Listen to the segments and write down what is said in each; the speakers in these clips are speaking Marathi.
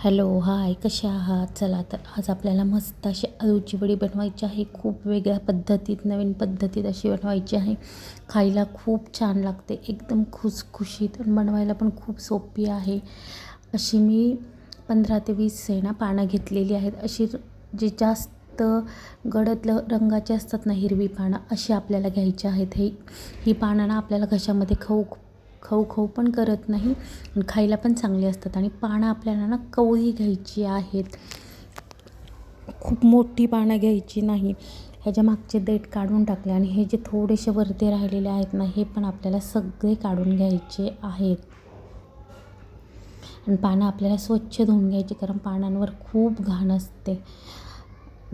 हॅलो हाय, कसे आहात? चला तर आज आपल्याला मस्त अशी आलूची वडी बनवायची आहे. खूप वेगळ्या पद्धतीत, नवीन पद्धतीत अशी बनवायची आहे. खायला खूप छान लागते, एकदम खुसखुशीत आणि बनवायला पण खूप सोपी आहे. अशी मी 15 ते 20 आहे ना पानं घेतलेली आहेत. अशी जे जास्त गडद रंगाची असतात ना, हिरवी पानं, अशी आपल्याला घ्यायची आहेत. ही पानं ना आपल्याला घशामध्ये खाऊ खाऊ पण करत नाही आणि खायला पण चांगली असतात. आणि पानं आपल्याला ना कवळी घ्यायची आहेत, खूप मोठी पानं घ्यायची नाही. ह्याच्या मागचे देठ काढून टाकले आणि हे जे थोडेसे वरती राहिलेले आहेत ना, हे पण आपल्याला सगळे काढून घ्यायचे आहेत. आणि पानं आपल्याला स्वच्छ धुवून घ्यायची, कारण पानांवर खूप घाण असते.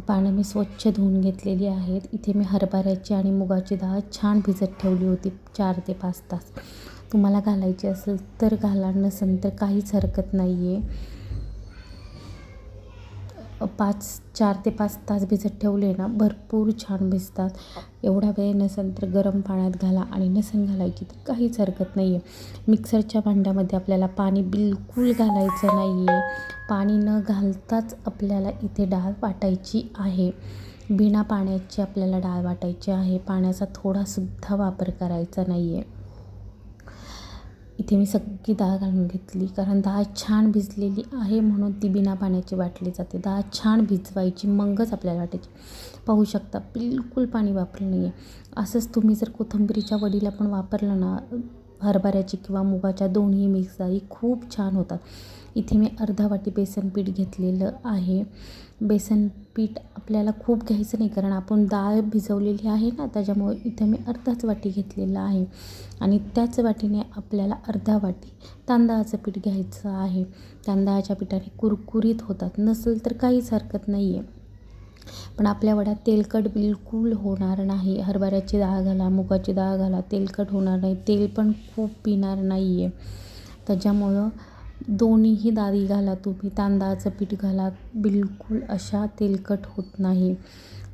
पानं मी स्वच्छ धुवून घेतलेली आहेत. इथे मी हरभऱ्याची आणि मुगाची डाळ छान भिजत ठेवली होती 4 ते 5 तास. तुम्हाला घालायची असेल तर घाला, नसेल तर काहीच हरकत नाही आहे. 4 ते 5 तास भिजत ठेवले ना, भरपूर छान भिजतात. एवढा वेळ नसेल तर गरम पाण्यात घाला, आणि नसेल घालायची तर काहीच हरकत नाही आहे. मिक्सरच्या भांड्यामध्ये आपल्याला पाणी बिलकुल घालायचं नाही आहे. पाणी न घालताच आपल्याला इथे डाळ वाटायची आहे. बिना पाण्याची आपल्याला डाळ वाटायची आहे. पाण्याचा थोडासुद्धा वापर करायचा नाही आहे. इथे मी सगळी डाळ घालून घेतली, कारण डाळ छान भिजलेली आहे म्हणून ती बिना पाण्याची वाटली जाते. डाळ छान भिजवायची, मगच आपल्याला वाटायची. पाहू शकता, बिलकुल पाणी वापरलं नाही आहे. असंच तुम्ही जर कोथिंबीरीच्या वडीला पण वापरलं ना, हरभऱ्याची किंवा मुगाच्या, दोन्ही मिक्स डाळी खूप छान होतात. इथे मी अर्धा वाटी बेसन पीठ घेतलेलं आहे. बेसन पीठ आपल्याला खूप घ्यायचं नाही, कारण आपण डाळ भिजवलेली आहे ना, त्याच्यामुळे इथे मी अर्धाच वाटी घेतलेलं आहे. आणि त्याच वाटीने आपल्याला अर्धा वाटी तांदळाचं पीठ घ्यायचं आहे. तांदळाच्या पिठाने कुरकुरीत होतात, नसेल तर काहीच हरकत नाही आहे. पण आपल्या वड्या तेलकट बिलकुल होणार नाही. हरभऱ्याची डाळ घाला, मुगाची डाळ घाला, तेलकट होणार नाही. तेल पण खूप पिणार नाही आहे. त्याच्यामुळं दोन्हीही डाळी घाला तुम्ही, तांदळाचं पीठ घाला, बिलकुल अशा तेलकट होत नाही.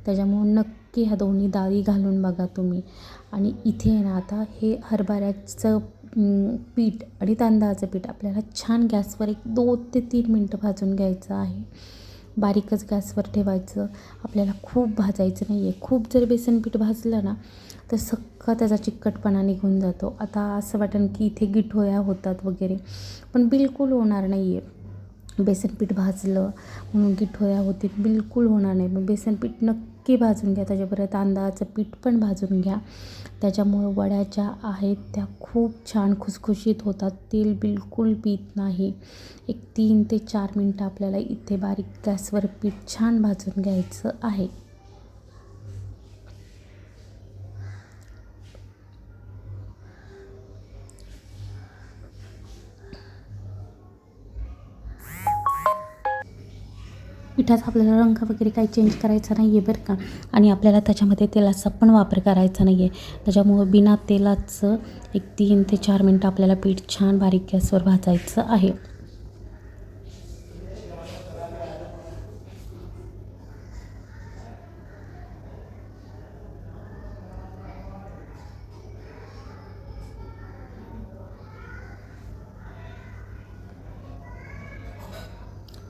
त्याच्यामुळं नक्की ह्या दोन्ही डाळी घालून बघा तुम्ही. आणि इथे आहे ना, आता हे हरभऱ्याचं पीठ आणि तांदळाचं पीठ आपल्याला छान गॅसवर 2 ते 3 मिनटं भाजून घ्यायचं आहे. बारीकच गॅसवर ठेवायचं. आपल्याला खूप भाजायचं नाही आहे. खूप जर बेसन पीठ भाजलं ना, तर सगळा त्याचा चिकटपणा निघून जातो. आता असं वाटेल की इथे गिठोया होतात वगैरे, पण बिलकुल होणार नाही आहे. बेसन पीठ भाजलं म्हणून गिठोया होतील, बिलकुल होणार नाही. मग बेसन पीठ नक्की भाजून घ्या, त्याच्याबरोबर तांदळाचं पीठ पण भाजून घ्या. त्याच्यामुळं वड्या ज्या आहेत त्या खूप छान खुसखुशीत होतात. तेल बिलकुल पीत नाही. 3 ते 4 मिनटं आपल्याला इथे बारीक गॅसवर पीठ छान भाजून घ्यायचं आहे. पिठाचा आपल्याला रंग वगैरे काही चेंज करायचा नाही आहे बरं का. आणि आपल्याला त्याच्यामध्ये तेलाचा पण वापर करायचा नाही आहे. त्याच्यामुळं बिना तेलाचं 3 ते 4 मिनटं आपल्याला पीठ छान बारीक गॅसवर भाजायचं आहे.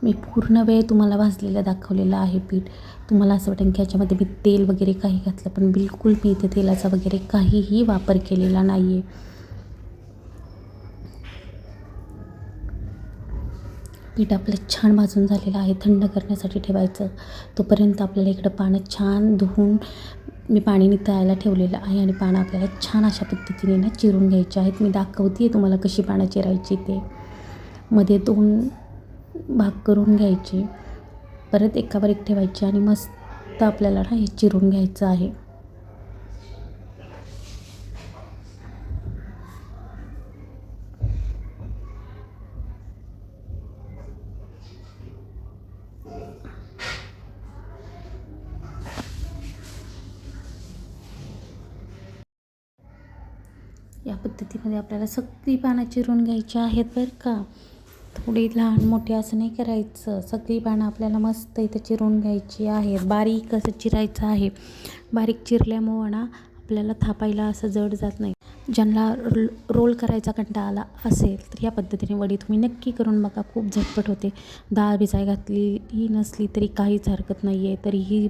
मी पूर्ण वेळ तुम्हाला भाजलेलं दाखवलेलं आहे पीठ. तुम्हाला असं वाटेल की ह्याच्यामध्ये मी तेल वगैरे काही घातलं, पण बिलकुल मी इथे तेलाचा वगैरे काहीही वापर केलेला नाही आहे. पीठ आपलं छान भाजून झालेलं आहे. थंड करण्यासाठी ठेवायचं. तोपर्यंत आपल्याला इकडं पानं छान धुवून मी पाणी नितळायला ठेवलेलं आहे. आणि पानं आपल्याला छान अशा पद्धतीने ना चिरून घ्यायची आहेत. मी दाखवते आहे तुम्हाला कशी पानं चिरायची ते. मध्ये 2 भाग करून घ्यायचे, परत एकावर एक ठेवायचे आणि मस्त आपल्याला ना हे चिरून घ्यायचं आहे. या पद्धतीमध्ये आपल्याला सगळी पानं चिरून घ्यायची आहेत बरं का. थोडी लहान मोठी असं नाही करायचं. सगळी पानं आपल्याला मस्त इथं चिरून घ्यायची आहेत. बारीक असं चिरायचं आहे. बारीक चिरल्यामुळं ना आपल्याला थापायला असं जड जात नाही. ज्यांना रोल करायचा कंटाळा आला असेल तर या पद्धतीने वडी तुम्ही नक्की करून बघा. खूप झटपट होते. डाळ भिजाय घातली नसली तरी काहीच हरकत नाही आहे. तरीही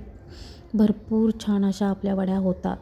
भरपूर छान अशा आपल्या वड्या होतात.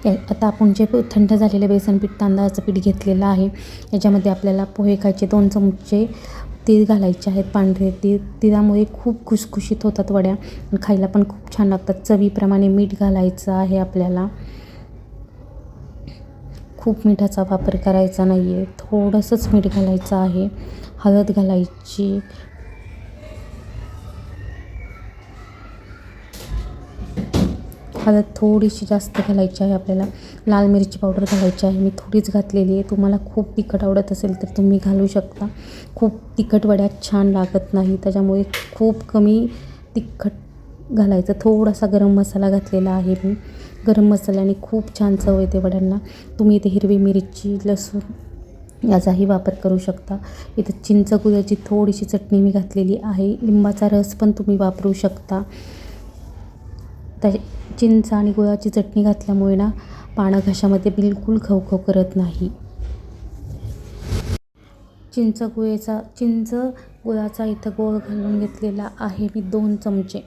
आता आपण जे थंड झालेलं बेसन पीठ तांदळाचं पीठ घेतलेलं आहे, याच्यामध्ये आपल्याला पोहे खायचे 2 चमचे तीळ घालायचे आहेत. पांढरे तीळ, तिळामुळे खूप खुसखुशीत होतात वड्या आणि खायला पण खूप छान लागतात. चवीप्रमाणे मीठ घालायचं आहे आपल्याला. खूप मिठाचा वापर करायचा नाही आहे, थोडंसंच मीठ घालायचं आहे. हळद घालायची. हळद थोडीशी जास्त घालायची आहे आपल्याला. लाल मिरची पावडर घालायची आहे. मी थोडीच घातलेली आहे. तुम्हाला खूप तिखट आवडत असेल तर तुम्ही घालू शकता. खूप तिखट वड्या छान लागत नाही, त्याच्यामुळे खूप कमी तिखट घालायचं. थोडासा गरम मसाला घातलेला आहे मी. गरम मसाल्याने खूप छान चव येते वड्यांना. तुम्ही इथे हिरवी मिरची, लसूण याचाही वापर करू शकता. इथं चिंच गुळाची थोडीशी चटणी मी घातलेली आहे. लिंबाचा रस पण तुम्ही वापरू शकता. चिंच आणि गुळाची चटणी घातल्यामुळे ना पानं घशामध्ये बिलकुल खवखव करत नाही. चिंच गुळाचा इथं गोळ घालून घेतलेला आहे मी 2 चमचे.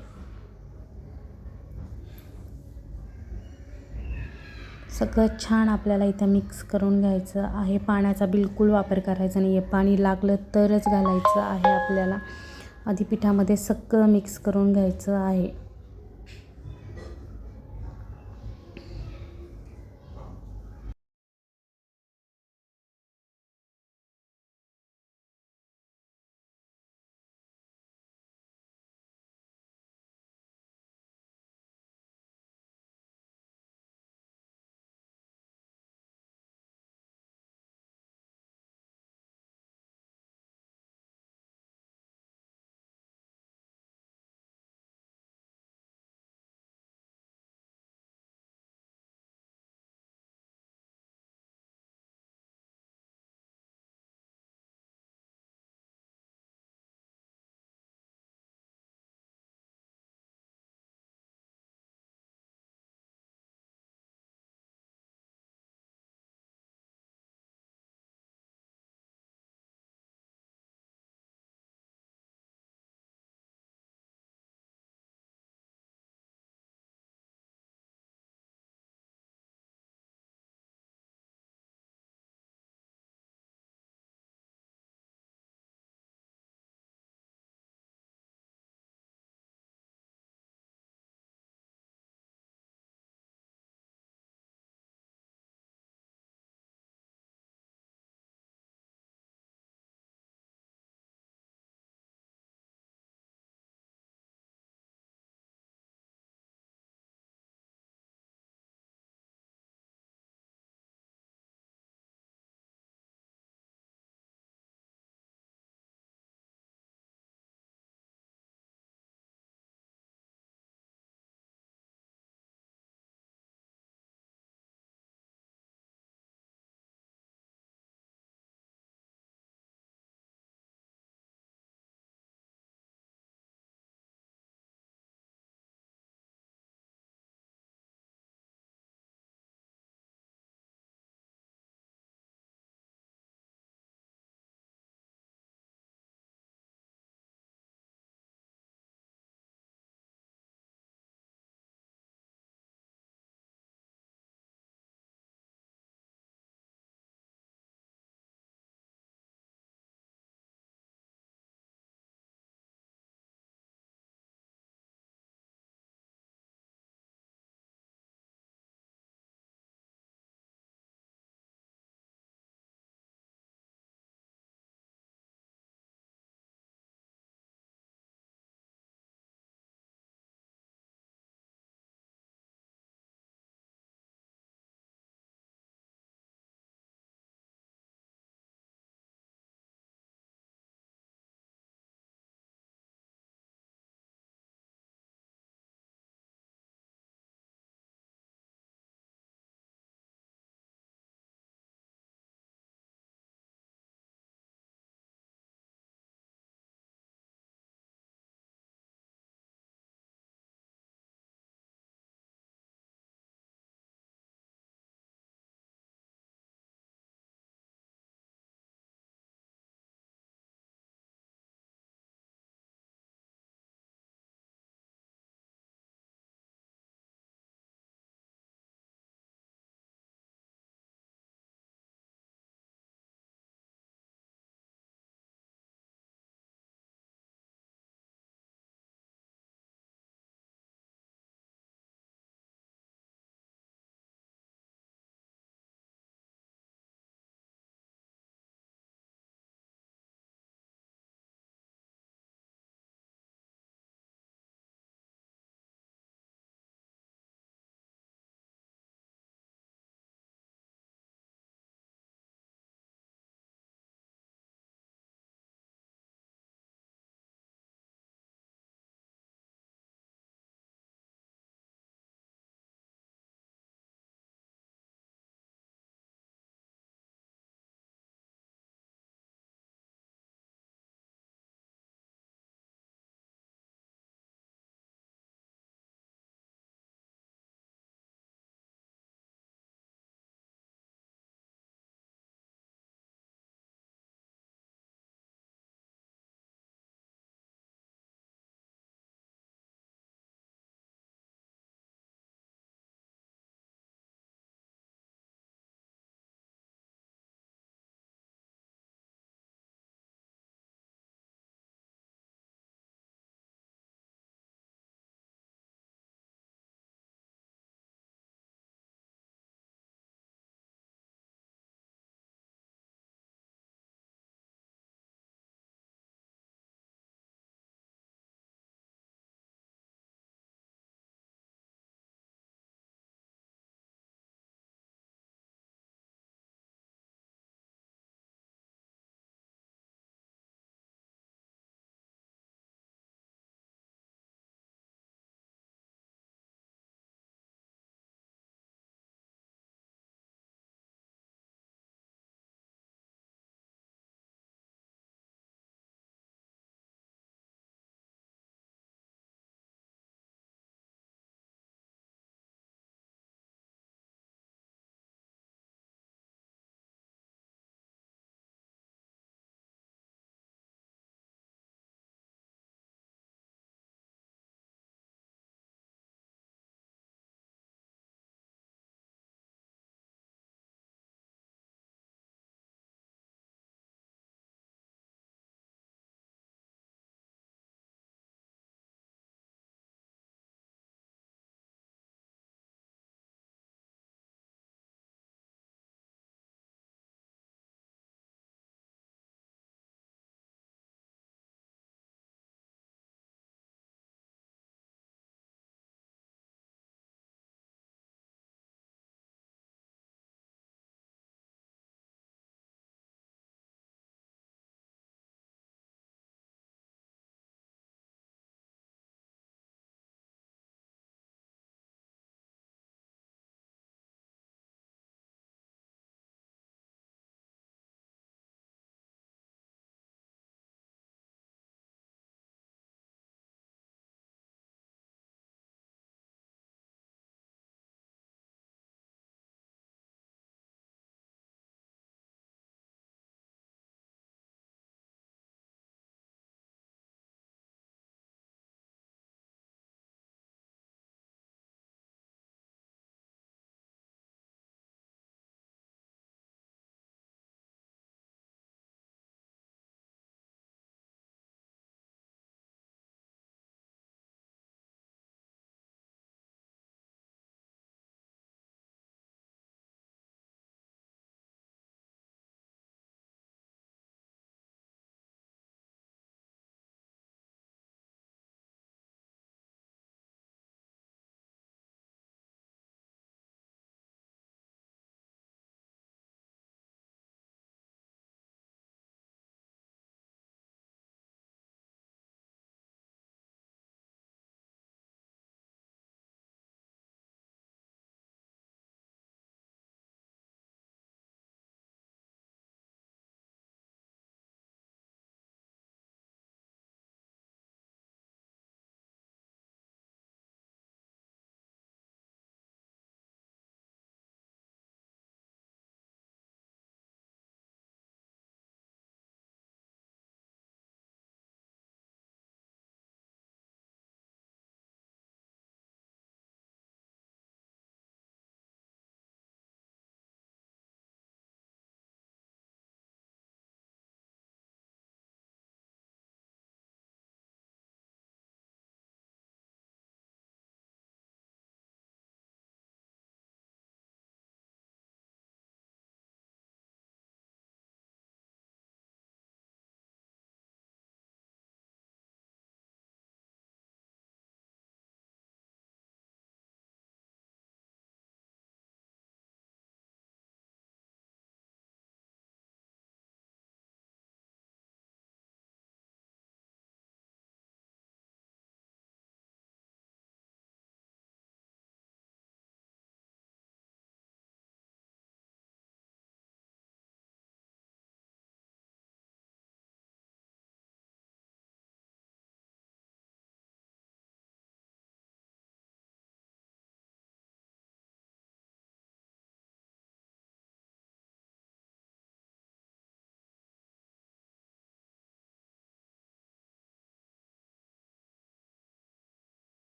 सगळं छान आपल्याला इथं मिक्स करून घ्यायचं आहे. पाण्याचा बिलकुल वापर करायचा नाही आहे. पाणी लागलं तरच घालायचं आहे आपल्याला. आधी पिठामध्ये सगळं मिक्स करून घ्यायचं आहे.